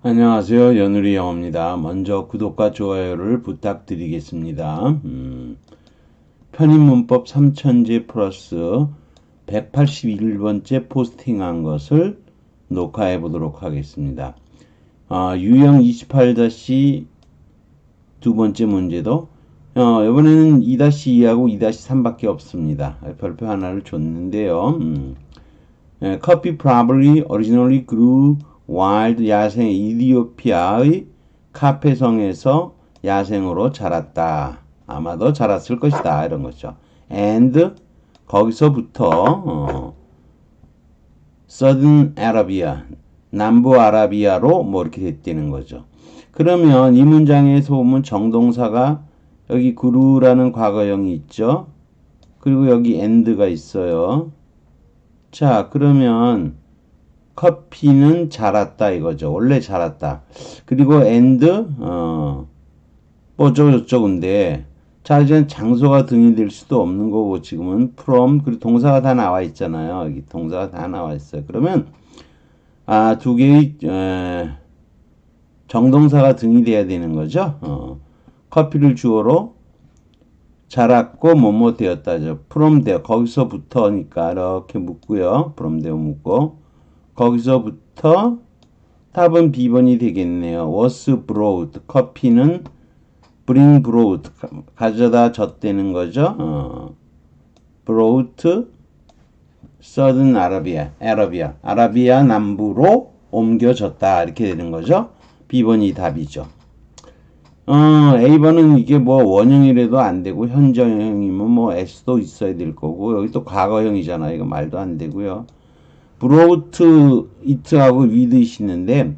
안녕하세요. 연우리 영어입니다. 먼저 구독과 좋아요를 부탁드리겠습니다. 편입문법 3000제 플러스 181번째 포스팅한 것을 녹화해 보도록 하겠습니다. 유형 28- 두 번째 문제도 이번에는 2-2하고 2-3밖에 없습니다. 별표 하나를 줬는데요. Coffee probably originally grew wild 야생 이디오피아의 카페성에서 야생으로 자랐다. 아마도 자랐을 것이다. 이런 거죠. And 거기서부터 Southern Arabia 남부 아라비아로 뭐 이렇게 됐다는 거죠. 그러면 이 문장에서 보면 정동사가 여기 그루라는 과거형이 있죠. 그리고 여기 and가 있어요. 자, 그러면 커피는 자랐다 이거죠. 원래 자랐다. 그리고 and 뭐 어쩌고저쩌고인데 자, 이제 장소가 등이 될 수도 없는 거고 지금은 from 그리고 동사가 다 나와 있잖아요. 여기 동사가 다 나와 있어요. 그러면 두 개의 정동사가 등이 돼야 되는 거죠. 커피를 주어로 자랐고 뭐뭐 되었다죠. from 되어 거기서부터니까 이렇게 묻고요. from 되어 묻고 거기서부터 답은 B번이 되겠네요. was brought 커피는 bring brought 가져다 줬다는 거죠. brought southern 아라비아 남부로 옮겨졌다 이렇게 되는 거죠. B번이 답이죠. A번은 이게 뭐 원형이라도 안 되고 현재형이면 뭐 S도 있어야 될 거고 여기 또 과거형이잖아요. 이거 말도 안 되고요. brought it하고 with it 있는데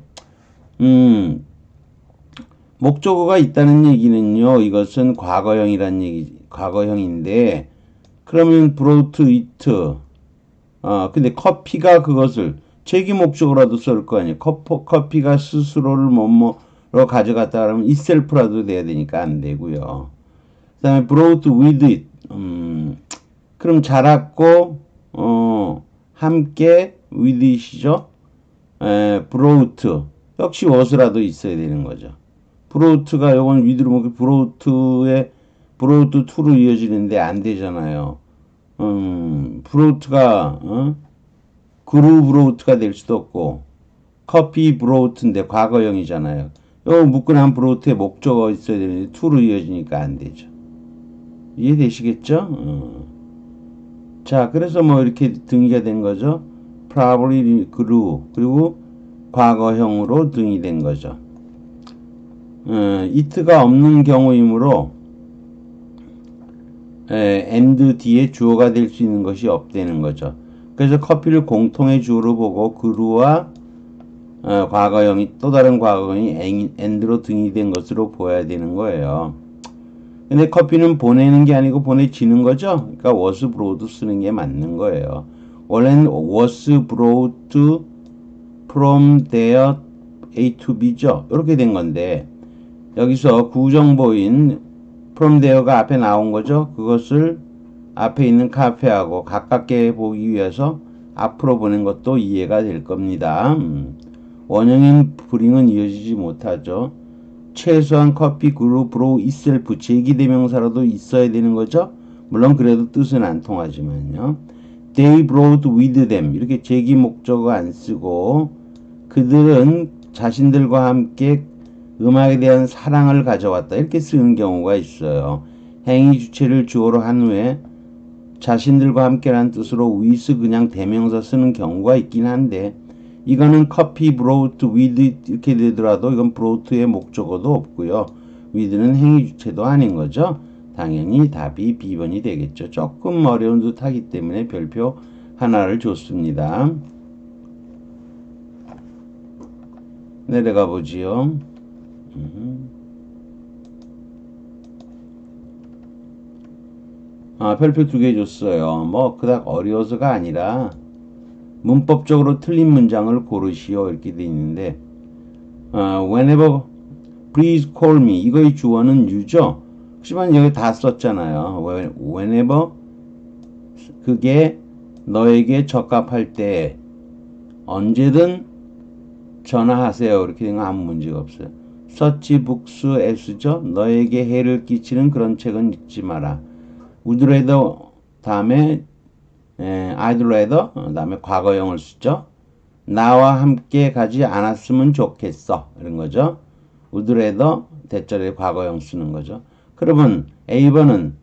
목적어가 있다는 얘기는요. 이것은 과거형이란 얘기, 과거형인데 그러면 brought it 근데 커피가 그것을 제기 목적어라도 쓸 거 아니에요. 커피가 스스로를 뭐뭐로 가져갔다 그러면 itself라도 돼야 되니까 안 되고요. 그 다음에 brought with it 그럼 자랐고 함께 with it이죠. brought 역시 was라도 있어야 되는 거죠. brought가 요건 with로 먹고 brought에 brought to로 이어지는데 안 되잖아요. brought가 grew brought가 될 수도 없고 coffee brought인데 과거형이잖아요. 요 묶고 난 brought에 목적어 있어야 되는데 to로 이어지니까 안 되죠. 이해되시겠죠? 자, 그래서 뭐 이렇게 등이가 된 거죠. probably grew 그리고 과거형으로 등이 된 거죠. it가 없는 경우이므로 and 뒤에 주어가 될 수 있는 것이 없다는 거죠. 그래서 커피를 공통의 주어로 보고 grew와 과거형이 또 다른 과거형이 and로 등이 된 것으로 보여야 되는 거예요. 근데 커피는 보내는 게 아니고 보내지는 거죠. 그러니까 was brought 쓰는 게 맞는 거예요. 원래는 was brought from there A to B죠. 이렇게 된 건데 여기서 구정보인 from there가 앞에 나온 거죠. 그것을 앞에 있는 카페하고 가깝게 보기 위해서 앞으로 보낸 것도 이해가 될 겁니다. 원형인 bring은 이어지지 못하죠. 최소한 커피 그룹 브로우 itself 제기대명사라도 있어야 되는 거죠. 물론 그래도 뜻은 안 통하지만요. They brought with them 이렇게 제기 목적어 안 쓰고 그들은 자신들과 함께 음악에 대한 사랑을 가져왔다 이렇게 쓰는 경우가 있어요. 행위 주체를 주어로 한 후에 자신들과 함께라는 뜻으로 with 그냥 대명사 쓰는 경우가 있긴 한데 이거는 커피 brought with 이렇게 되더라도 이건 brought의 목적어도 없고요. with는 행위 주체도 아닌 거죠. 당연히 답이 B번이 되겠죠. 조금 어려운 듯 하기 때문에 별표 하나를 줬습니다. 내려가 보지요. 별표 2개 줬어요. 뭐 그닥 어려워서가 아니라 문법적으로 틀린 문장을 고르시오 이렇게 돼 있는데 whenever please call me 이거의 주어는 you죠. 하지만 여기 다 썼잖아요. whenever 그게 너에게 적합할 때 언제든 전화하세요. 이렇게 된 건 아무 문제가 없어요. such books as죠. 너에게 해를 끼치는 그런 책은 읽지 마라. would rather 다음에 I'd rather 다음에 과거형을 쓰죠. 나와 함께 가지 않았으면 좋겠어. 이런 거죠. would rather 대절에 과거형 쓰는 거죠. 그러면 A번은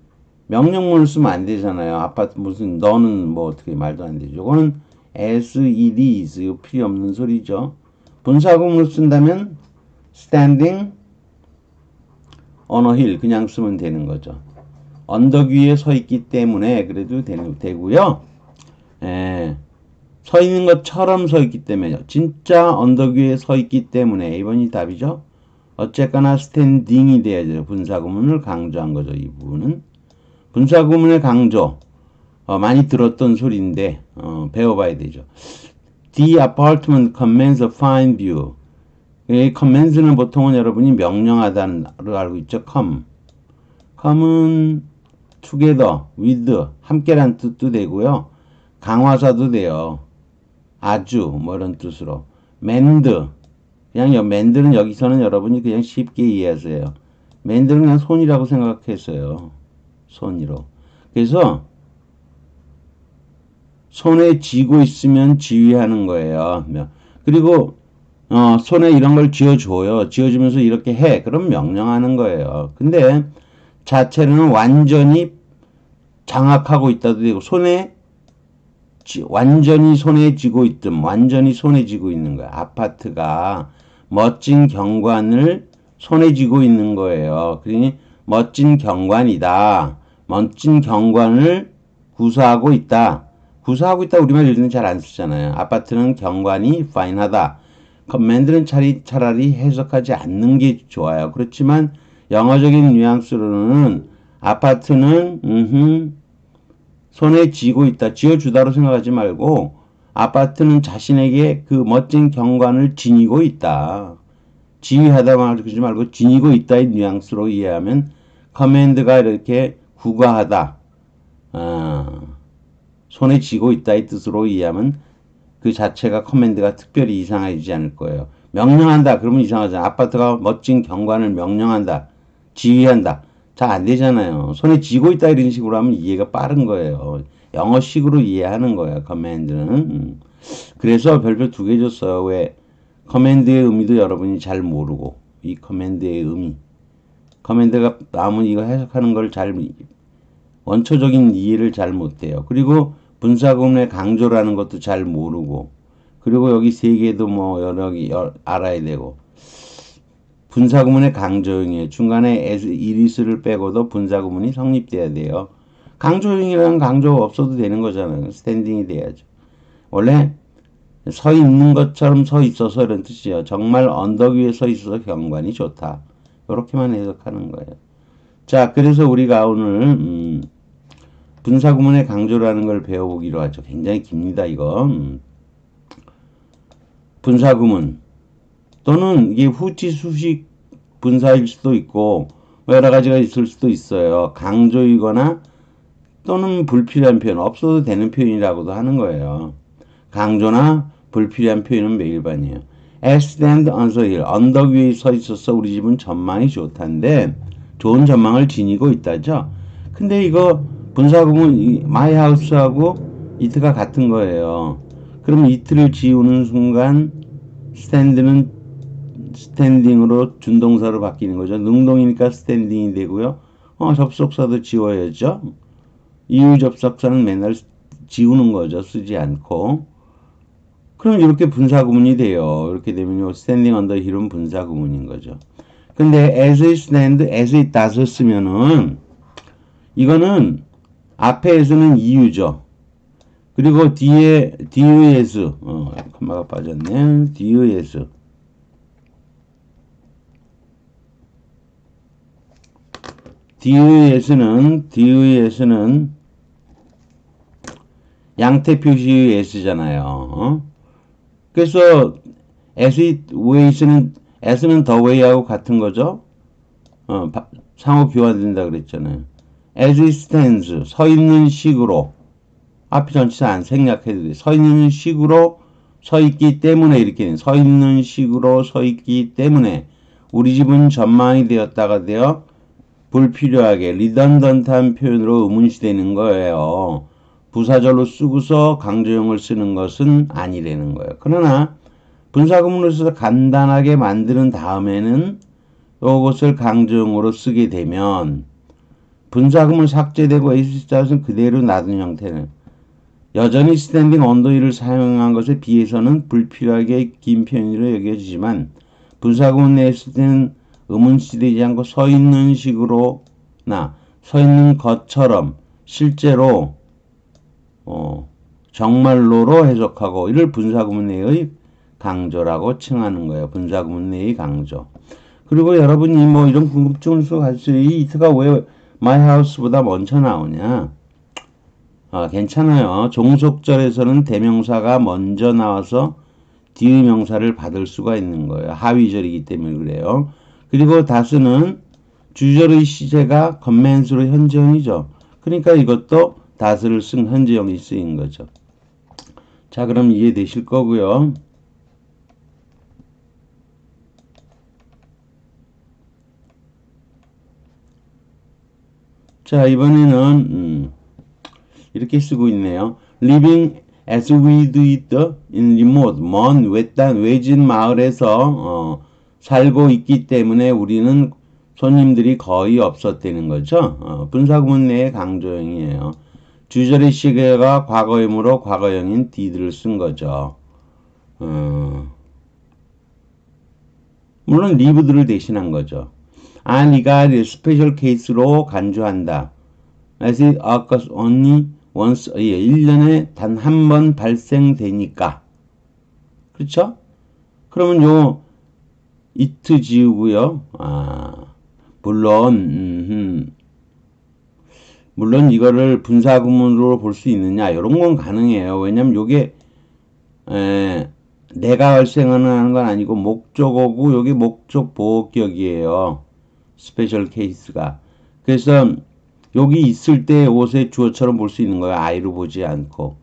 명령문을 쓰면 안 되잖아요. 아파트 무슨 너는 뭐 어떻게 말도 안 되죠. 이거는 as it is 이거 필요 없는 소리죠. 분사구문을 쓴다면 standing on a hill 그냥 쓰면 되는 거죠. 언덕 위에 서 있기 때문에 그래도 되고요. 서 있는 것처럼 서 있기 때문에요. 진짜 언덕 위에 서 있기 때문에 A번이 답이죠. 어쨌거나 스탠딩이 돼야죠. 분사구문을 강조한 거죠. 이 부분은. 분사구문의 강조 많이 들었던 소리인데 배워봐야 되죠. The apartment commands a fine view. 이 commands는 보통은 여러분이 명령하다는 를 알고 있죠. come은 together, with 함께란 뜻도 되고요. 강화사도 돼요. 아주 뭐 이런 뜻으로. mend 그냥 mend는 여기서는 여러분이 그냥 쉽게 이해하세요. mend는 그냥 손이라고 생각했어요. 손으로. 그래서 손에 쥐고 있으면 지휘하는 거예요. 그리고 손에 이런 걸 쥐어줘요. 쥐어주면서 이렇게 해. 그럼 명령하는 거예요. 근데 자체는 완전히 장악하고 있다도 되고 완전히 손에 쥐고 있든 완전히 손에 쥐고 있는 거예요. 아파트가 멋진 경관을 손에 쥐고 있는 거예요. 그러니 멋진 경관이다. 멋진 경관을 구사하고 있다. 구사하고 있다 우리말 요즘은 잘 안 쓰잖아요. 아파트는 경관이 fine하다. 커맨드는 차라리 해석하지 않는 게 좋아요. 그렇지만 영어적인 뉘앙스로는 아파트는 손에 쥐고 있다. 쥐어주다로 생각하지 말고 아파트는 자신에게 그 멋진 경관을 지니고 있다. 지휘하다 말지 말고 지니고 있다의 뉘앙스로 이해하면 커맨드가 이렇게 구가하다. 손에 쥐고 있다의 뜻으로 이해하면 그 자체가 커맨드가 특별히 이상하지 않을 거예요. 명령한다. 그러면 이상하잖아. 아파트가 멋진 경관을 명령한다. 지휘한다. 잘 안 되잖아요. 손에 쥐고 있다 이런 식으로 하면 이해가 빠른 거예요. 영어식으로 이해하는 거예요. 커맨드는. 그래서 별표 2개 줬어요. 왜? 커맨드의 의미도 여러분이 잘 모르고 이 커맨드의 의미. 커맨드가 남은 이거 해석하는 걸 잘 원초적인 이해를 잘 못해요. 그리고 분사구문의 강조라는 것도 잘 모르고 그리고 여기 3개도 뭐 여러 개 알아야 되고 분사구문의 강조형이에요. 중간에 as it is를 빼고도 분사구문이 성립돼야 돼요. 강조형이라는 강조가 없어도 되는 거잖아요. 스탠딩이 돼야죠. 원래 서 있는 것처럼 서 있어서 이런 뜻이에요. 정말 언덕 위에 서 있어서 경관이 좋다. 이렇게만 해석하는 거예요. 자, 그래서 우리가 오늘 분사구문의 강조라는 걸 배워보기로 하죠. 굉장히 깁니다, 이거. 분사구문 또는 이게 후치 수식 분사일 수도 있고 여러 가지가 있을 수도 있어요. 강조이거나 또는 불필요한 표현, 없어도 되는 표현이라고도 하는 거예요. 강조나 불필요한 표현은 매일반이에요. As stand on the hill, 언덕 위에 서 있어서 우리 집은 전망이 좋다는데 좋은 전망을 지니고 있다죠. 근데 이거 분사구문 my house하고 it가 같은 거예요. 그럼 it를 지우는 순간 stand는 스탠딩으로 준동사로 바뀌는 거죠. 능동이니까 스탠딩이 되고요. 접속사도 지워야죠. 이유 접속사는 맨날 지우는 거죠. 쓰지 않고. 그럼 이렇게 분사구문이 돼요. 이렇게 되면요. standing on the hill은 분사구문인 거죠. 근데 as it stand, as it does 쓰면은 이거는 앞에서는 이유죠. 그리고 뒤에 DES 콤마가 빠졌네. DES는 양태 표시의 S잖아요. 그래서 as it ways는 S는 the way하고 같은 거죠. 상호 교환된다 그랬잖아요. as it stands 서 있는 식으로 앞이 전치사 안 생략해도 돼. 서 있는 식으로 서 있기 때문에 이렇게 서 있는 식으로 서 있기 때문에 우리 집은 전망이 되었다가 되어 불필요하게 리던던트한 표현으로 의문시되는 거예요. 부사절로 쓰고서 강조형을 쓰는 것은 아니라는 거예요. 그러나 분사구문을 써서 간단하게 만드는 다음에는 이것을 강조형으로 쓰게 되면 분사구문 삭제되고 에이스스tat은 그대로 놔둔 형태는 여전히 스탠딩 언더힐을 사용한 것에 비해서는 불필요하게 긴 표현으로 여겨지지만 분사구문 내에 쓸 때는 의문시되지 않고 서 있는 식으로나 서 있는 것처럼 실제로 정말로로 해석하고 이를 분사구문 내의 강조라고 칭하는 거예요. 분사구문 내의 강조. 그리고 여러분이 뭐 이런 궁금증을 가지고 이 이트가 왜 my house보다 먼저 나오냐? 괜찮아요. 종속절에서는 대명사가 먼저 나와서 뒤의 명사를 받을 수가 있는 거예요. 하위절이기 때문에 그래요. 그리고 다스는 주절의 시제가 건맨수로 현재형이죠. 그러니까 이것도 다스를 쓴 현재형이 쓰인 거죠. 자, 그럼 이해되실 거고요. 자, 이번에는 이렇게 쓰고 있네요. Living as we do it in remote, 먼 외진 마을에서 살고 있기 때문에 우리는 손님들이 거의 없었다는 거죠. 분사구문 내의 강조형이에요. 주절의 시제가 과거형으로 과거형인 did를 쓴 거죠. 물론 lived를 대신한 거죠. 네가 스페셜 케이스로 간주한다. As it occurs only once a year. 1년에 단 한 번 발생되니까. 그렇죠? 그러면 요 it 지우고요. 물론 이거를 분사구문으로 볼 수 있느냐 이런 건 가능해요. 왜냐면 요게 내가 발생하는 건 아니고 목적어고 요게 목적 보호격이에요. 스페셜 케이스가. 그래서 여기 있을 때 옷의 주어처럼 볼 수 있는 거예요. I로 보지 않고.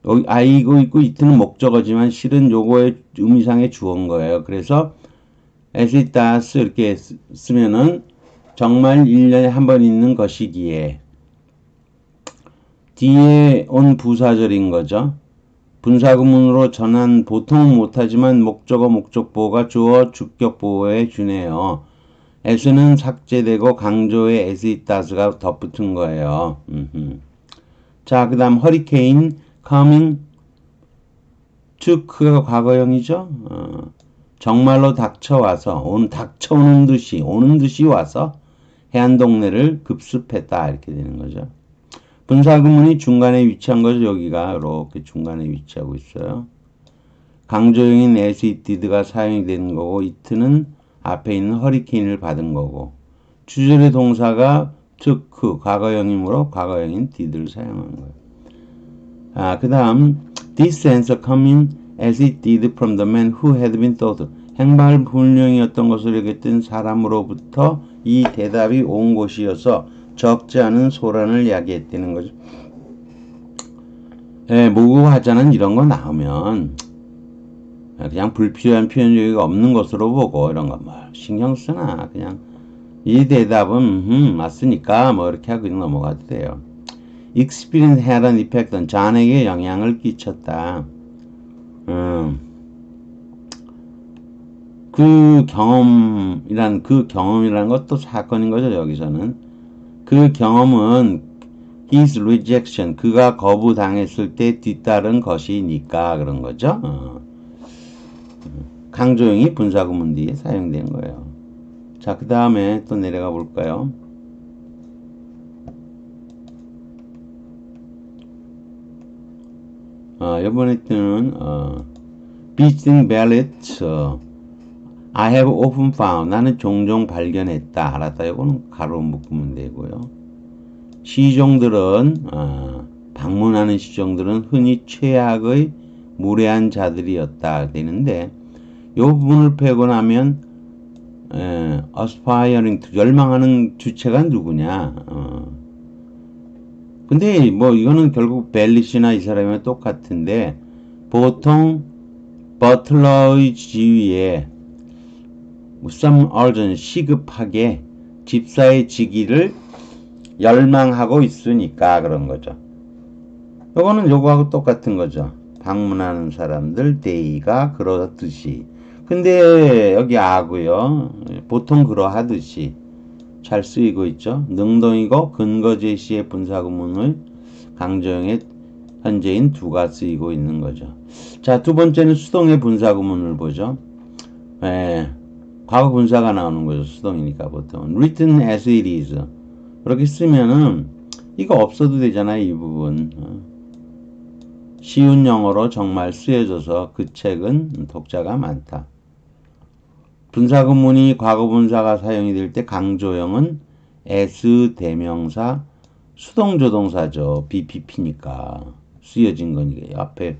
여기 I고 있고 it는 목적어지만 실은 요거의 의미상의 주어인 거예요. 그래서 as it does 이렇게 쓰면은 정말 1년에 한 번 있는 것이기에 뒤에 온 부사절인 거죠. 분사구문으로 전환 보통은 못하지만 목적어 목적보호가 주어 주격보호에 주네요. as는 삭제되고 강조에 as it does가 덧붙은 거예요. 자, 그 다음 허리케인 coming took가 과거형이죠. 정말로 닥쳐와서 닥쳐오는 듯이 오는 듯이 와서 해안 동네를 급습했다 이렇게 되는 거죠. 분사구문이 중간에 위치한 거죠. 여기가 이렇게 중간에 위치하고 있어요. 강조형인 as it did가 사용이 되는 거고 it는 앞에 있는 허리케인을 받은 거고 주절의 동사가 took 과거형이므로 과거형인 did를 사용한 거예요. 그 다음 this answer coming as it did from the man who had been thought. 행발 불량이었던 것을 여겼던 사람으로부터 이 대답이 온 것이어서 적지 않은 소란을 야기했다는 거죠. 모국하자는 이런 거 나오면 그냥 불필요한 표현 여기가 없는 것으로 보고 이런 거 뭐 신경 쓰나 그냥 이 대답은 맞으니까 뭐 이렇게 하고 넘어가도 돼요. Experience had an effect on 잔에게 영향을 끼쳤다. 그 경험이라는 것도 사건인 거죠. 여기서는 그 경험은 his rejection 그가 거부당했을 때 뒤따른 것이니까 그런 거죠. 강조형이 분사구문 뒤에 사용된 거예요. 자, 그 다음에 또 내려가 볼까요? 이번에 뜨는 visiting ballots I have often found 나는 종종 발견했다. 알았다. 이거는 가로 묶으면 되고요. 시종들은 방문하는 시종들은 흔히 최악의 무례한 자들이었다 되는데 이 부분을 빼고 나면 aspiring to 열망하는 주체가 누구냐? 근데 뭐 이거는 결국 벨리시나 이 사람이랑 똑같은데 보통 버틀러의 지위에 some urgent 시급하게 집사의 직위를 열망하고 있으니까 그런 거죠. 요거는 요거하고 똑같은 거죠. 방문하는 사람들 데이가 그러듯이. 근데 여기 아고요. 보통 그러하듯이 잘 쓰이고 있죠. 능동이고 근거 제시의 분사구문을 강조형의 현재인 두가 쓰이고 있는 거죠. 자, 두 번째는 수동의 분사구문을 보죠. 과거 분사가 나오는 거죠. 수동이니까 보통. written as it is. 그렇게 쓰면은 이거 없어도 되잖아요. 이 부분. 쉬운 영어로 정말 쓰여져서 그 책은 독자가 많다. 분사구문이 과거 분사가 사용이 될 때 강조형은 as 대명사 수동조동사죠. BPP니까 쓰여진 거니까 앞에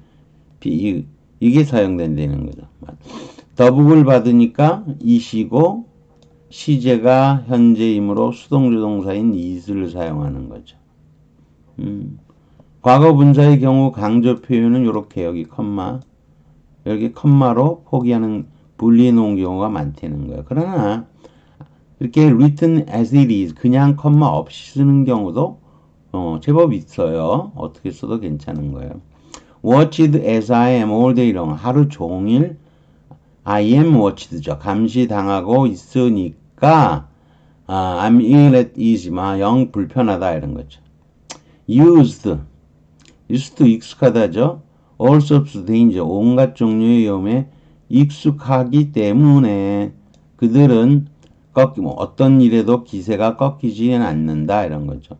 이게 사용된다는 거죠. 더북을 받으니까 이시고 시제가 현재이므로 수동조동사인 is를 사용하는 거죠. 과거 분사의 경우 강조 표현은 이렇게 여기 컴마로 포기하는 분리해 놓은 경우가 많다는 거예요. 그러나 이렇게 written as it is 그냥 컴마 없이 쓰는 경우도 제법 있어요. 어떻게 써도 괜찮은 거예요. watched as I am all day long 하루 종일 I am watched죠. 감시당하고 있으니까 I'm ill at ease 영 불편하다 이런 거죠. used 익숙하다죠. all sorts of danger 온갖 종류의 위험에 익숙하기 때문에 그들은 어떤 일에도 기세가 꺾이지는 않는다 이런 거죠.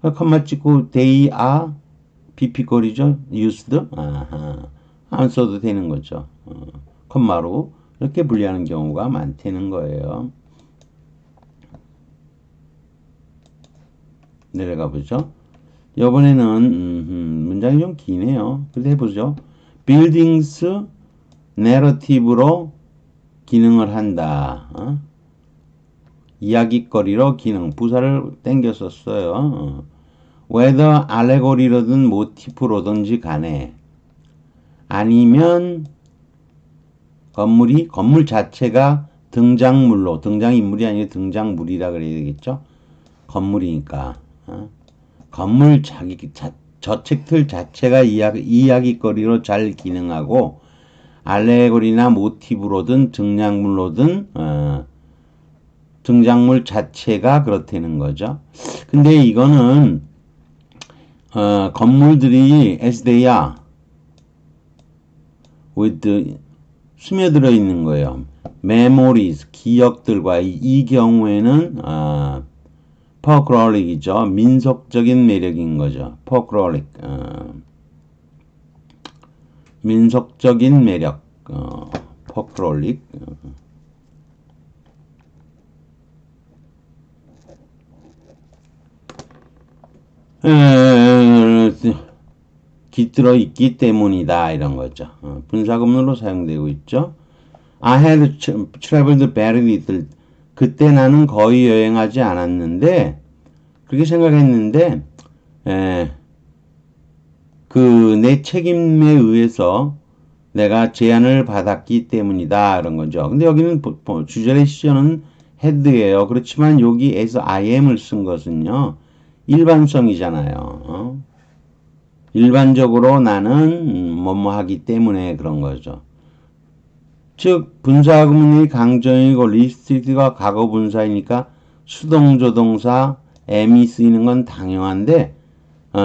컴마 찍고 they are pp꼴이죠. used 안 써도 되는 거죠. 컴마로 이렇게 분리하는 경우가 많다는 거예요. 내려가 보죠. 이번에는 문장이 좀 기네요. 그래서 해보죠. buildings narrative로 기능을 한다. 이야기거리로 기능 부사를 땡겨 썼어요. whether allegory로든 모티프로든지 간에 아니면 건물 자체가 등장인물이 아니라 등장물이라 그래야 되겠죠. 건물이니까 건물 저 책들 자체가 이야기거리로 잘 기능하고 알레고리나 모티브로든 등장물로든 등장물 자체가 그렇다는 거죠. 근데 이거는 건물들이 as they are with 스며들어 있는 거예요. memories 기억들과 이 경우에는 folklore이죠. 민속적인 매력인 거죠. folkloric 민속적인 매력 folkloric 깃들어 있기 때문이다 이런 거죠. 분사구문으로 사용되고 있죠. I had traveled very little. 그때 나는 거의 여행하지 않았는데 그렇게 생각했는데 내 책임에 의해서 내가 제안을 받았기 때문이다 이런 거죠. 근데 여기는 주절의 시제는 had예요. 그렇지만 여기에서 I am을 쓴 것은요. 일반성이잖아요. 일반적으로 나는 뭐뭐 하기 때문에 그런 거죠. 즉 분사구문이 강조형이고 리스트가 과거 분사이니까 수동조동사 am이 쓰이는 건 당연한데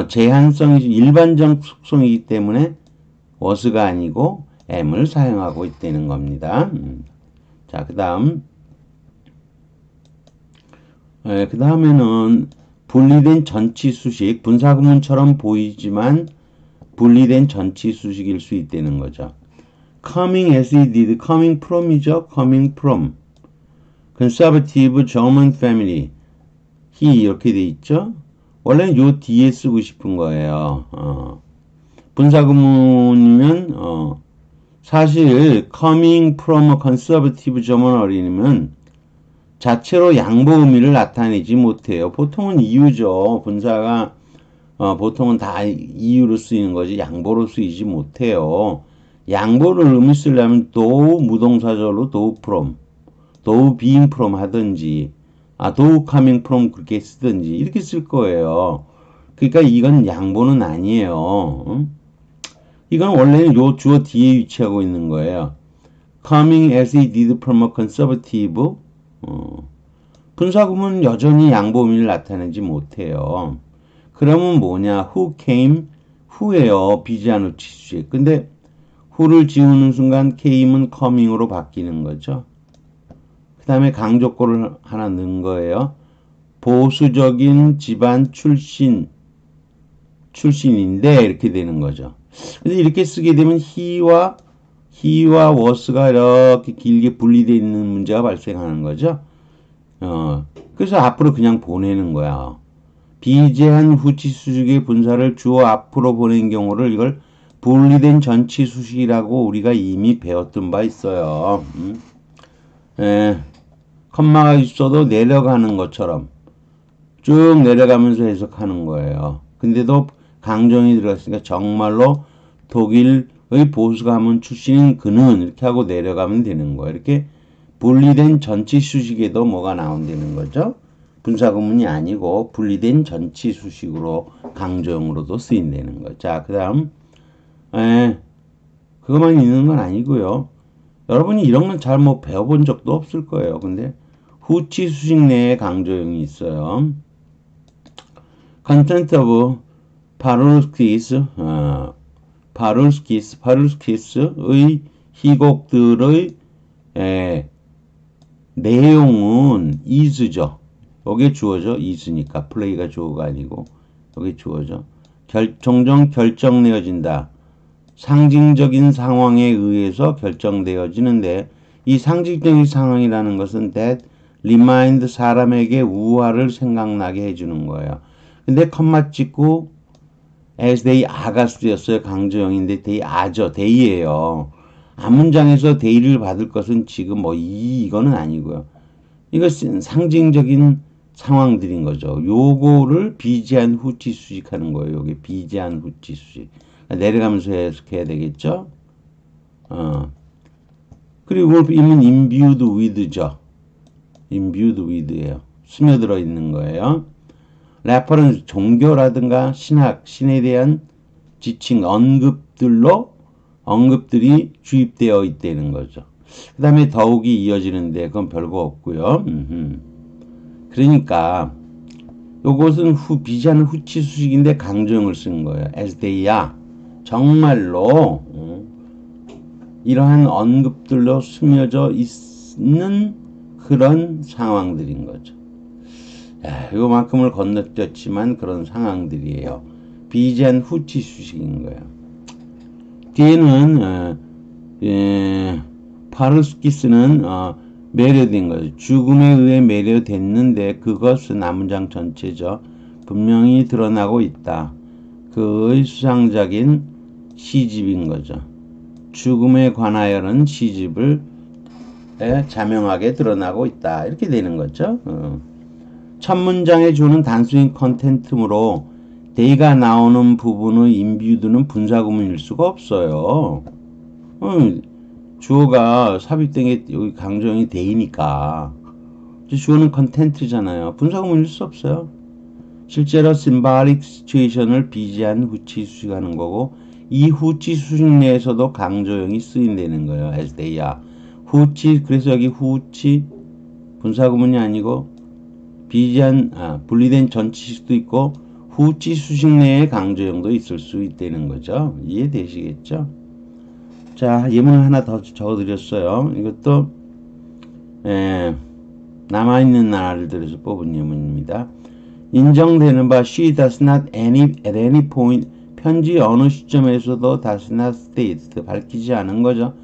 제한성이 일반적 속성이기 때문에 was가 아니고 am을 사용하고 있다는 겁니다. 자, 그 다음에는 분리된 전치수식, 분사구문처럼 보이지만 분리된 전치수식일 수 있다는 거죠. coming as he did, coming from이죠. coming from. conservative German family. he 이렇게 돼 있죠. 원래는 요 뒤에 쓰고 싶은 거예요. 분사구문이면 사실 coming from a conservative German 어린이면 자체로 양보 의미를 나타내지 못해요. 보통은 이유죠. 분사가 보통은 다 이유로 쓰이는 거지 양보로 쓰이지 못해요. 양보를 의미 쓰려면 do 무동사절로 do from, do being from 하든지, do coming from 그렇게 쓰든지 이렇게 쓸 거예요. 그러니까 이건 양보는 아니에요. 이건 원래는 요 주어 뒤에 위치하고 있는 거예요. Coming as he did from a conservative. 분사구문은 여전히 양보 의미를 나타내지 못해요. 그러면 뭐냐? Who came? who예요. 비지한 후치수식. 근데 who를 지우는 순간 came은 coming으로 바뀌는 거죠. 그 다음에 강조골을 하나 넣은 거예요. 보수적인 집안 출신인데 이렇게 되는 거죠. 근데 이렇게 쓰게 되면 he와 was가 이렇게 길게 분리되어 있는 문제가 발생하는 거죠. 그래서 앞으로 그냥 보내는 거야. 비제한 후치 수식의 분사를 주어 앞으로 보낸 경우를 이걸 분리된 전치 수식이라고 우리가 이미 배웠던 바 있어요. 컴마가 있어도 내려가는 것처럼 쭉 내려가면서 해석하는 거예요. 근데도 강정이 들어갔으니까 정말로 독일의 보수가문 출신인 그는 이렇게 하고 내려가면 되는 거예요. 이렇게 분리된 전치 수식에도 뭐가 나온다는 거죠. 분사구문이 아니고 분리된 전치 수식으로 강조형으로도 쓰인다는 거죠. 자, 그 다음 그것만 있는 건 아니고요. 여러분이 이런 건 잘 뭐 배워본 적도 없을 거예요. 근데 후치 수식 내에 강조형이 있어요. Content of 파룰스키스의 희곡들의 내용은 is죠. 여기에 주어져. is니까 play가 주어가 아니고 여기 주어져. 종종 결정되어진다. 상징적인 상황에 의해서 결정되어지는데 이 상징적인 상황이라는 것은 that remind 사람에게 우화를 생각나게 해주는 거예요. 근데 컴마 찍고 as they are가 쓰였어요. 강조형인데 they are죠. they예요. 앞문장에서 they를 받을 것은 지금 뭐 이거는 아니고요. 이것은 상징적인 상황들인 거죠. 요거를 비제한 후치 수식하는 거예요. 요게 비제한 후치 수식. 내려가면서 해석해야 되겠죠. 그리고 이는 imbued with죠. imbued with예요. 스며들어 있는 거예요. 레퍼런스 종교라든가 신학, 신에 대한 지칭, 언급들이 주입되어 있다는 거죠. 그 다음에 더욱이 이어지는데 그건 별거 없고요. 그러니까 요것은 비지한 후치 수식인데 강조형을 쓴 거예요. as they야. 정말로 이러한 언급들로 스며져 있는 그런 상황들인 거죠. 요만큼을 건너뛰었지만 그런 상황들이에요. 비지한 후치 수식인 거예요. 뒤에는 파르스키스는 매료된 거죠. 죽음에 의해 매료됐는데 그것은 앞문장 전체죠. 분명히 드러나고 있다. 그의 수상작인 시집인 거죠. 죽음에 관하여는 시집을 자명하게 드러나고 있다. 이렇게 되는 거죠. 첫 문장에 주는 단순히 컨텐트므로 they가 나오는 부분의 imbued는 분사구문일 수가 없어요. 주어가 삽입된 게 여기 강조형이 they니까 주어는 컨텐트잖아요. 분사구문일 수 없어요. 실제로 symbolic situation을 비지한 후치 수식하는 거고 이 후치 수식 내에서도 강조형이 쓰인다는 거예요. as they야. 후치 그래서 여기 후치 분사구문이 아니고 비지한 분리된 전치식도 있고 후치 수식 내에 강조형도 있을 수 있다는 거죠. 이해되시겠죠? 자, 예문을 하나 더 적어드렸어요. 이것도 남아있는 날들에서 뽑은 예문입니다. 인정되는 바 she does not at any point 편지 어느 시점에서도 does not state 밝히지 않은 거죠.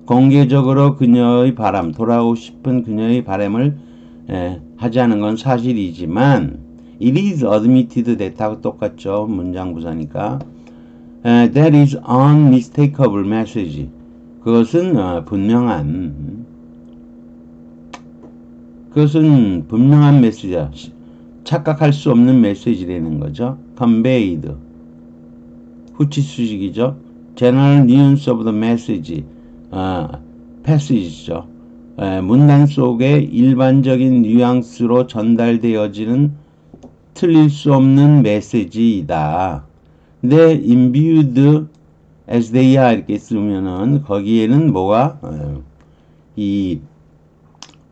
공개적으로 그녀의 바람 돌아오고 싶은 그녀의 바람을 하지 않은 건 사실이지만 it is admitted that하고 똑같죠. 문장 부사니까 that is unmistakable message 그것은 분명한 메시지야. 착각할 수 없는 메시지라는 거죠. conveyed. 후치수식이죠. general nuance of the message. passage죠. 문단 속의 일반적인 뉘앙스로 전달되어지는 틀릴 수 없는 메시지이다. 근데 imbued as they are 이렇게 쓰면은 거기에는 뭐가 이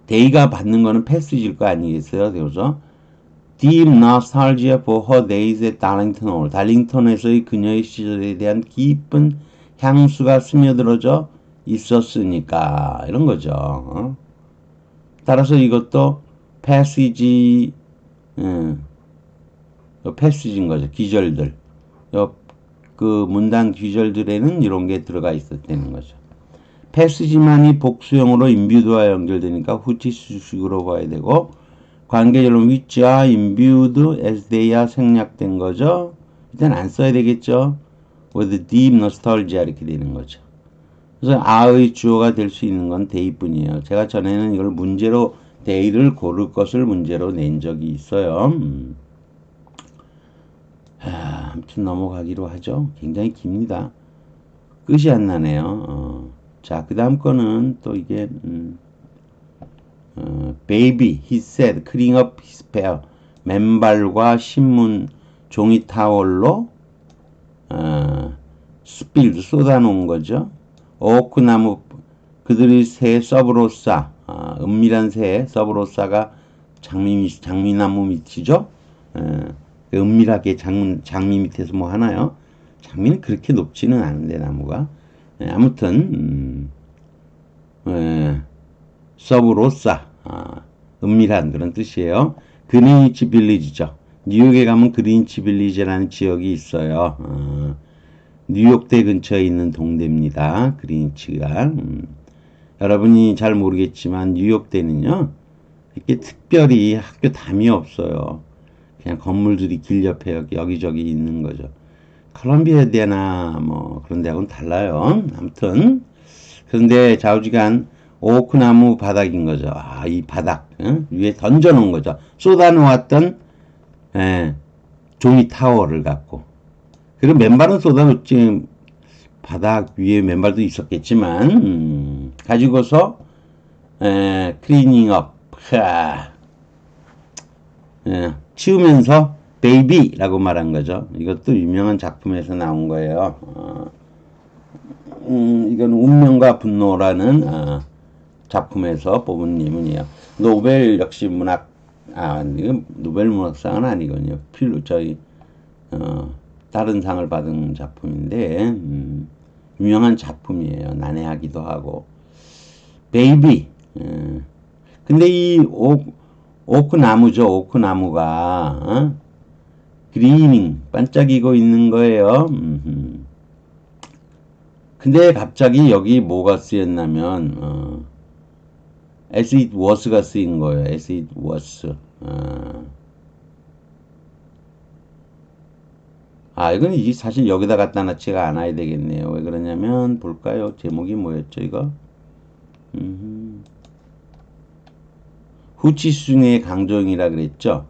they가 받는 거는 패스지일 거 아니겠어요? 그래서 deep nostalgia for her days at Darlington Hall. 달링턴에서의 그녀의 시절에 대한 깊은 향수가 스며들어져 있었으니까 이런 거죠. 따라서 이것도 패시지 패시지인 거죠. 기절들. 그 문단 기절들에는 이런 게 들어가 있었다는 거죠. 패시지만이 복수형으로 임뷰드와 연결되니까 후치수식으로 봐야 되고 관계절로 which와 imbued as they가 생략된 거죠. 일단 안 써야 되겠죠. with deep nostalgia 이렇게 되는 거죠. 그래서 a의 주어가 될 수 있는 건 they뿐이에요. 제가 전에는 이걸 문제로 they를 고를 것을 문제로 낸 적이 있어요. 아무튼 넘어가기로 하죠. 굉장히 깁니다. 끝이 안 나네요. 자, 그 다음 거는 또 이게 baby, he said, cleaning up his pair. 맨발과 신문 종이 타월로 spilled, 쏟아놓은 거죠. 오크나무, 그들이 새 서브로사, 은밀한 새 서브로사가 장미나무 밑이죠. 은밀하게 장미 밑에서 뭐 하나요? 장미는 그렇게 높지는 않은데 나무가. 아무튼 서브로사, 은밀한 그런 뜻이에요. 그린위치 빌리지죠. 뉴욕에 가면 그린위치 빌리지라는 지역이 있어요. 뉴욕대 근처에 있는 동네입니다. 그린위치가. 여러분이 잘 모르겠지만 뉴욕대는요, 이렇게 특별히 학교 담이 없어요. 그냥 건물들이 길 옆에 여기저기 있는 거죠. 컬럼비아대나 뭐 그런 데하고는 달라요. 아무튼 그런데 좌우지간 오크나무 바닥인 거죠. 이 바닥 위에 던져놓은 거죠. 쏟아놓았던 종이 타워를 갖고. 그리고 맨발은 쏟아놓지 바닥 위에 맨발도 있었겠지만 가지고서 클리닝업 치우면서 베이비라고 말한 거죠. 이것도 유명한 작품에서 나온 거예요. 이건 운명과 분노라는 작품에서 뽑은 예문이에요. 노벨 역시 문학 이건 노벨 문학상은 아니거든요. 다른 상을 받은 작품인데 유명한 작품이에요. 난해하기도 하고 베이비. 근데 이 오크나무죠. 오크나무가 그리닝 반짝이고 있는 거예요. 근데 갑자기 여기 뭐가 쓰였냐면 as it was가 쓰인 거예요. as it was. 이건 이게 사실 여기다 갖다 놨지가 않아야 되겠네요. 왜 그러냐면 볼까요? 제목이 뭐였죠 이거? 후치수식의 강조형이라 그랬죠.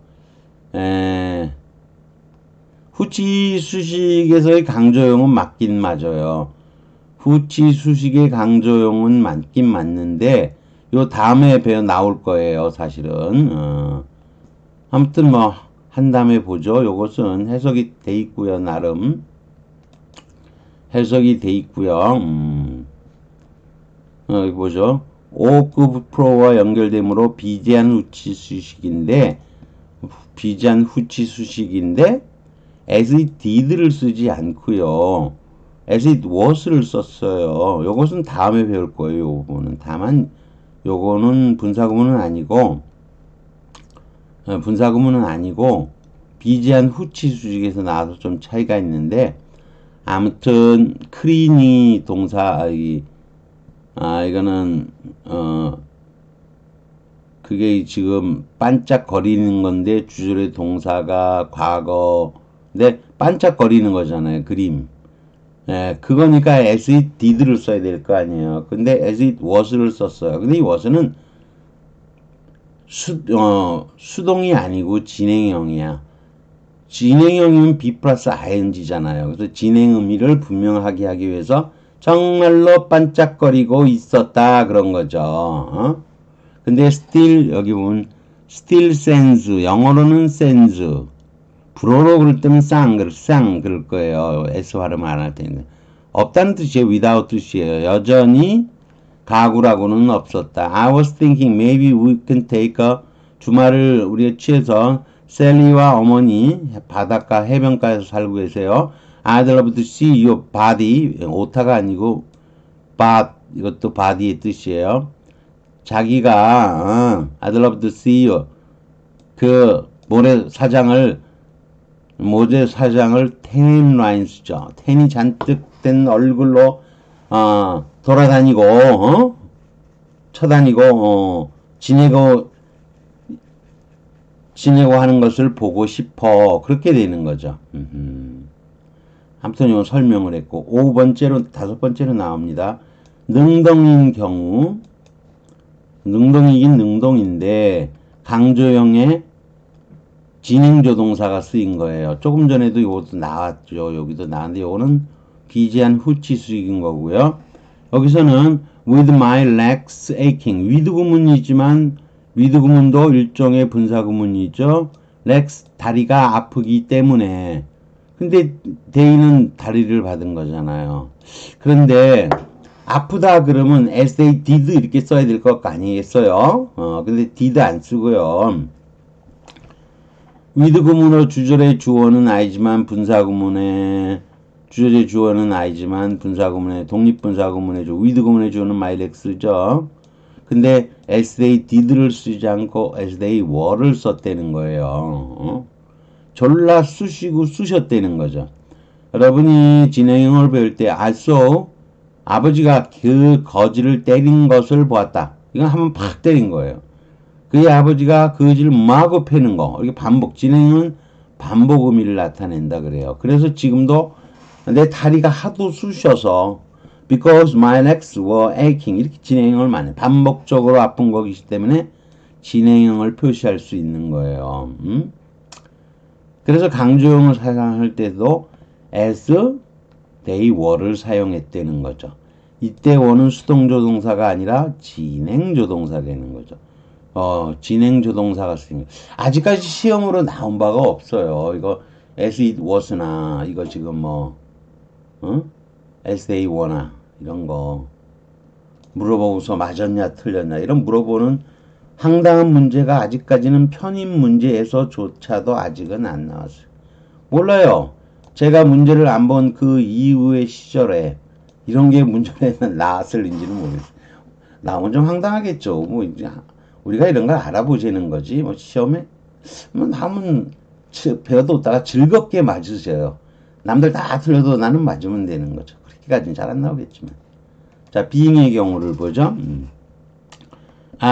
후치수식에서의 강조형은 맞긴 맞아요. 후치수식의 강조형은 맞긴 맞는데 요 다음에 나올 거예요. 사실은 아무튼 뭐 한 다음에 보죠. 요것은 해석이 돼 있고요. 나름 해석이 돼 있고요. 여기 보죠. 오급 프로와 연결되므로 비제한 후치수식인데 as it did를 쓰지 않고요. as it was를 썼어요. 요것은 다음에 배울 거예요. 요거는 다만 요거는 분사구문은 아니고 비제한 후치수식에서 나와서 좀 차이가 있는데 아무튼 크리니 동사 이거는 그게 지금 반짝거리는 건데 주절의 동사가 과거 근데 반짝거리는 거잖아요. 그림. 그거니까 as it did를 써야 될 거 아니에요. 근데 as it was를 썼어요. 근데 이 was는 수동이 아니고 진행형이야. 진행형이면 be 플러스 ing잖아요. 그래서 진행 의미를 분명하게 하기 위해서 정말로 반짝거리고 있었다 그런 거죠. 근데 still 여기 보면 still sends 영어로는 sends 불어로 그럴 때는 쌍 그럴 거예요. S 발음 안 할 테니까. 없다는 뜻이에요. without 뜻이에요. 여전히 가구라고는 없었다. I was thinking maybe we can take a 주말을 우리가 취해서 셀리와 어머니 바닷가 해변가에서 살고 계세요. I'd love to see your body 오타가 아니고 bath 이것도 body의 뜻이에요. 자기가 I'd love to see you 그 모래사장을 텐 라인스죠. 텐이 잔뜩 된 얼굴로 돌아다니고 쳐다니고 지내고 하는 것을 보고 싶어. 그렇게 되는 거죠. 아무튼 이건 설명을 했고 5번째로 나옵니다. 능동인 경우 능동이긴 능동인데 강조형의 진행조동사가 쓰인 거예요. 조금 전에도 이것도 나왔죠. 여기도 나왔는데 이거는 비제한 후치수익인 거고요. 여기서는 with my legs aching with 구문이지만 with 구문도 일종의 분사 구문이죠. legs 다리가 아프기 때문에 근데 they는 다리를 받은 거잖아요. 그런데 아프다 그러면 as they did 이렇게 써야 될 것 아니겠어요? 근데 did 안 쓰고요. with 구문으로 주절의 주어는 아니지만 분사 구문에 주절의 주어는 아니지만 분사 구문에 독립분사 구문에 with 구문의 주어는 my legs죠. 근데 as they did를 쓰지 않고 as they were를 썼다는 거예요. 졸라 쑤셨다는 거죠. 여러분이 진행형을 배울 때 also 아버지가 그 거지를 때린 것을 보았다. 이건 한번 팍 때린 거예요. 그의 아버지가 거지를 마구 패는 거. 이렇게 반복. 진행은 반복 의미를 나타낸다 그래요. 그래서 지금도 내 다리가 하도 쑤셔서 because my legs were aching 이렇게 진행형을 많이 해. 반복적으로 아픈 거기 때문에 진행형을 표시할 수 있는 거예요. 그래서 강조형을 사용할 때도 as they were를 사용했다는 거죠. 이때 were는 수동조동사가 아니라 진행조동사가 되는 거죠. 진행조동사가 쓰인 아직까지 시험으로 나온 바가 없어요. 이거 as it was나 이거 지금 as they were나 이런 거 물어보고서 맞았냐 틀렸냐 이런 물어보는 황당한 문제가 아직까지는 편입 문제에서조차도 아직은 안 나왔어요. 몰라요. 제가 문제를 안 본 그 이후의 시절에 이런 게 문제가 나왔을는지는 모르겠어요. 나오면 좀 황당하겠죠. 뭐 이제 우리가 이런 걸 알아보자는 거지. 뭐 시험에 나오면 배워도 다가 즐겁게 맞으세요. 남들 다 틀려도 나는 맞으면 되는 거죠. 그렇게까지는 잘 안 나오겠지만. 자, being의 경우를 보죠.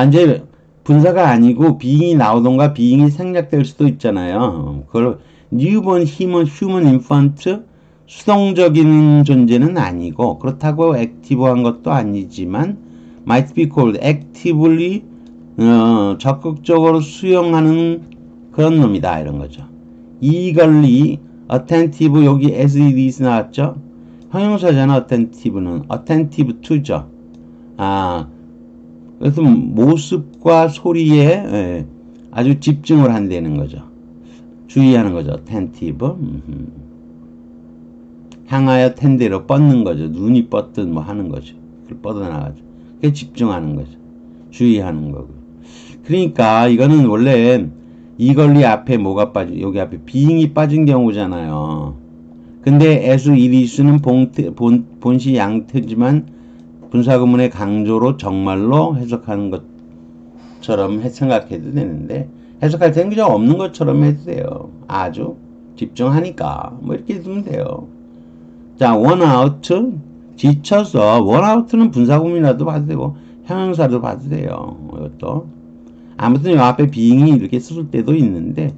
이제 분사가 아니고 being이 나오던가 being이 생략될 수도 있잖아요. 그걸 newborn human infant 수동적인 존재는 아니고 그렇다고 액티브한 것도 아니지만 might be called actively 적극적으로 수용하는 그런 놈이다 이런 거죠. eagerly attentive 여기 as it is 나왔죠. 형용사잖아. attentive는 attentive to죠. 그래서 모습과 소리에 아주 집중을 한다는 거죠. 주의하는 거죠. attentive. 향하여 텐대로 뻗는 거죠. 눈이 뻗듯 뭐 하는 거죠. 그걸 뻗어나가죠. 그게 집중하는 거죠. 주의하는 거고. 그러니까 이거는 원래 이걸리 앞에 뭐가 여기 앞에 being이 빠진 경우잖아요. 근데 as it is는 본시 양태지만 분사구문의 강조로 정말로 해석하는 것처럼 생각해도 되는데 해석할 때는 그냥 없는 것처럼 해도 돼요. 아주 집중하니까 뭐 이렇게 두면 돼요. 자, worn out 지쳐서 worn out는 분사구문이라도 봐도 되고 형용사도 봐도 돼요. 이것도 아무튼 이 앞에 being이 이렇게 쓸 때도 있는데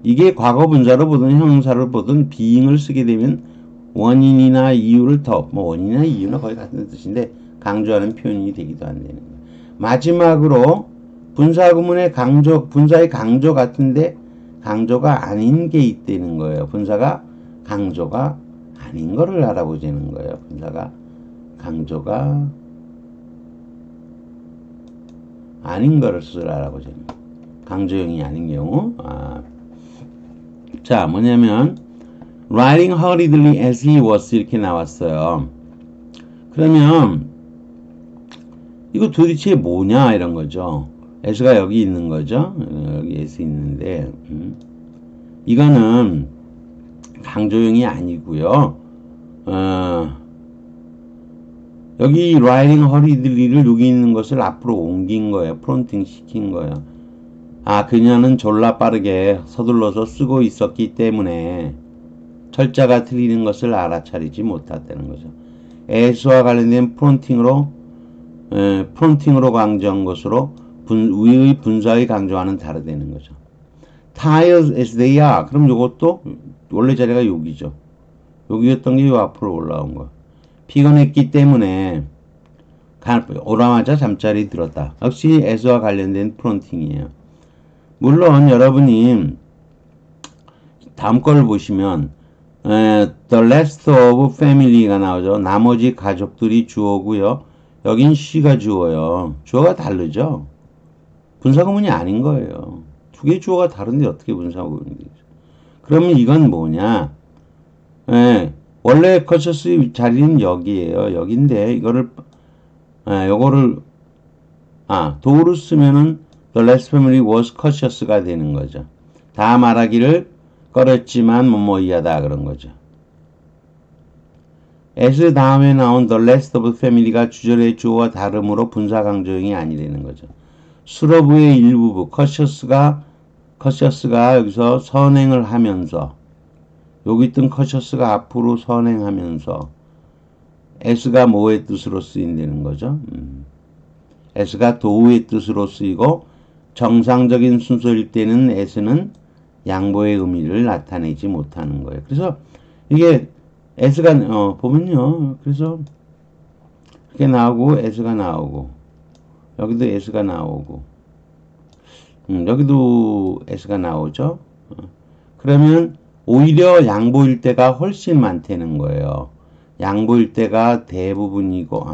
이게 과거 분사로 보든 형용사로 보든 being을 쓰게 되면 원인이나 이유를 원인이나 이유나 거의 같은 뜻인데 강조하는 표현이 되기도 한다는 거예요. 마지막으로 분사구문의 강조, 분사의 강조 같은데 강조가 아닌 게 있다는 거예요. 분사가 강조가 아닌 거를 알아보자는 거예요. 분사가 강조가 아닌 것을 알아보자는 거예요. 강조형이 아닌 경우. 자, 뭐냐면 writing hurriedly as he was 이렇게 나왔어요. 그러면 이거 도대체 뭐냐 이런 거죠. s가 여기 있는 거죠. 여기 s 있는데 이거는 강조형이 아니고요. 여기 writing hurriedly를 여기 있는 것을 앞으로 옮긴 거예요. 프론팅 시킨 거예요. 그녀는 졸라 빠르게 서둘러서 쓰고 있었기 때문에 철자가 틀리는 것을 알아차리지 못했다는 거죠. as와 관련된 프론팅으로 강조한 것으로 위의 분사의 강조와는 다르다는 거죠. tired as they are. 그럼 요것도 원래 자리가 여기죠. 여기였던 게 요 앞으로 올라온 거. 피곤했기 때문에 오자마자 잠자리 들었다. 역시 as와 관련된 프론팅이에요. 물론 여러분이 다음 거를 보시면 the rest of family가 나오죠. 나머지 가족들이 주어고요. 여긴 she가 주어요. 주어가 다르죠. 분사구문이 아닌 거예요. 두 개 주어가 다른데 어떻게 분사구문이 되죠? 그러면 이건 뭐냐? 원래 conscious 자리는 여기에요. 여긴데 이거를 요거를 도를 쓰면은 the last family was conscious가 되는 거죠. 다 말하기를 꺼렸지만 뭐뭐이하다 그런 거죠. as 다음에 나온 the rest of family가 주절의 주어와 다름으로 분사 강조형이 아니라는 거죠. 수러브의 일부분 conscious가 여기서 선행을 하면서 여기 있던 conscious가 앞으로 선행하면서 s가 뭐의 뜻으로 쓰인다는 거죠. s가 도의 뜻으로 쓰이고 정상적인 순서일 때는 s는 양보의 의미를 나타내지 못하는 거예요. 그래서 이게 s가 보면요. 그래서 이렇게 나오고 s가 나오고 여기도 s가 나오고 여기도 s가 나오죠. 그러면 오히려 양보일 때가 훨씬 많다는 거예요. 양보일 때가 대부분이고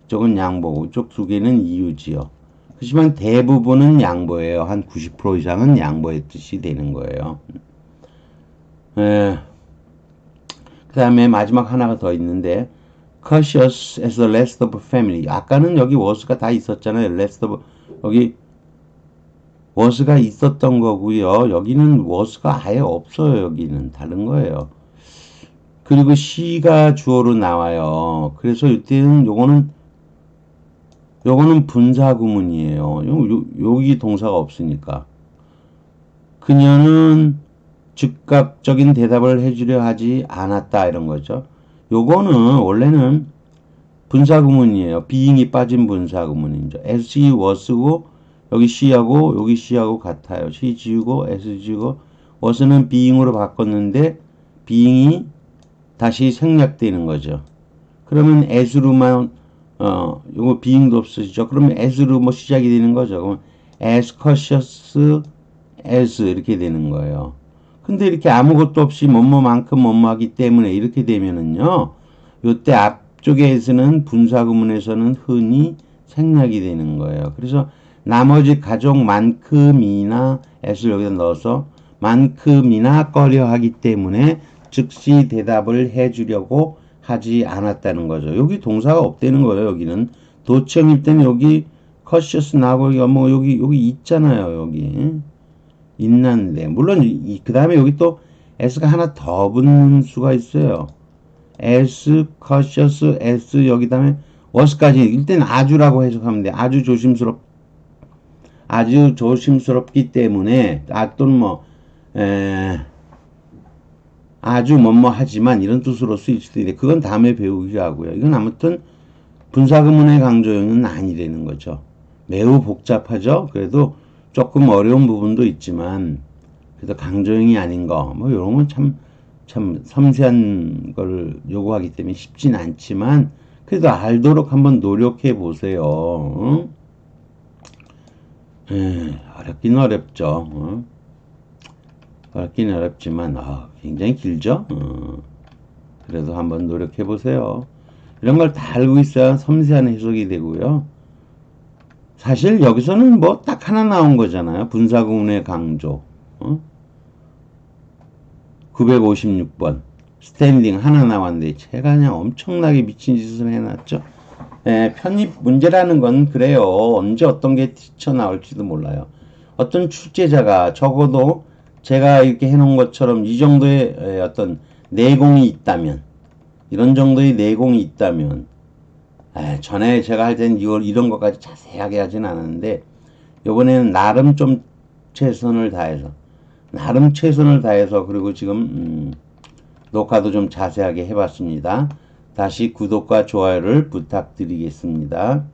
이쪽은 양보고 이쪽 두 개는 이유지요. 그렇지만 대부분은 양보예요. 한 90% 이상은 양보의 뜻이 되는 거예요. 그 다음에 마지막 하나가 더 있는데 cautious as the rest of family. 아까는 여기 was가 다 있었잖아요. rest of 여기 was가 있었던 거고요. 여기는 was가 아예 없어요. 여기는 다른 거예요. 그리고 she가 주어로 나와요. 그래서 이때는 요거는 분사 구문이에요. 여기 동사가 없으니까. 그녀는 즉각적인 대답을 해주려 하지 않았다 이런 거죠. 요거는 원래는 분사 구문이에요. being이 빠진 분사 구문이죠. as she was고 여기 she하고 여기 she하고 같아요. she 지우고 as 지우고 was는 being으로 바꿨는데 being이 다시 생략되는 거죠. 그러면 as로만 요거 being도 없으시죠. 그러면 as로 뭐 시작이 되는 거죠. 그러면 as cautious as 이렇게 되는 거예요. 근데 이렇게 아무것도 없이 뭐뭐만큼 뭐뭐하기 때문에 이렇게 되면은요. 요때 앞쪽에서는 분사구문에서는 흔히 생략이 되는 거예요. 그래서 나머지 가족만큼이나 s를 여기다 넣어서 만큼이나 꺼려하기 때문에 즉시 대답을 해주려고 하지 않았다는 거죠. 여기 동사가 없다는 거예요. 여기는 도청일 때는 여기 cautious 나고 여기 있잖아요. 여기 있는데 물론 그 다음에 여기 또 s가 하나 더 붙는 수가 있어요. as, cautious, as 여기 다음에 was까지 일단 아주라고 해석하면 돼. 아주 조심스럽기 때문에 또는 아주 하지만 이런 뜻으로 쓰일 수도 있는데 그건 다음에 배우기로 하고요. 이건 아무튼 분사구문의 강조형은 아니라는 거죠. 매우 복잡하죠. 그래도 조금 어려운 부분도 있지만 그래도 강조형이 아닌 거 이런 건 참 섬세한 걸 요구하기 때문에 쉽진 않지만 그래도 알도록 한번 노력해 보세요. 어렵긴 어렵죠. 어렵긴 어렵지만 굉장히 길죠. 그래도 한번 노력해 보세요. 이런 걸 다 알고 있어야 섬세한 해석이 되고요. 사실 여기서는 뭐 딱 하나 나온 거잖아요. 분사구문의 강조. 956번 스탠딩 하나 나왔는데 제가 그냥 엄청나게 미친 짓을 해놨죠. 편입 문제라는 건 그래요. 언제 어떤 게 튀쳐나올지도 몰라요. 어떤 출제자가 적어도 제가 이렇게 해놓은 것처럼 이 정도의 어떤 내공이 있다면, 이런 정도의 내공이 있다면, 전에 제가 할 때는 이런 것까지 자세하게 하진 않았는데, 이번에는 나름 좀 최선을 다해서, 그리고 지금 녹화도 좀 자세하게 해봤습니다. 다시 구독과 좋아요를 부탁드리겠습니다.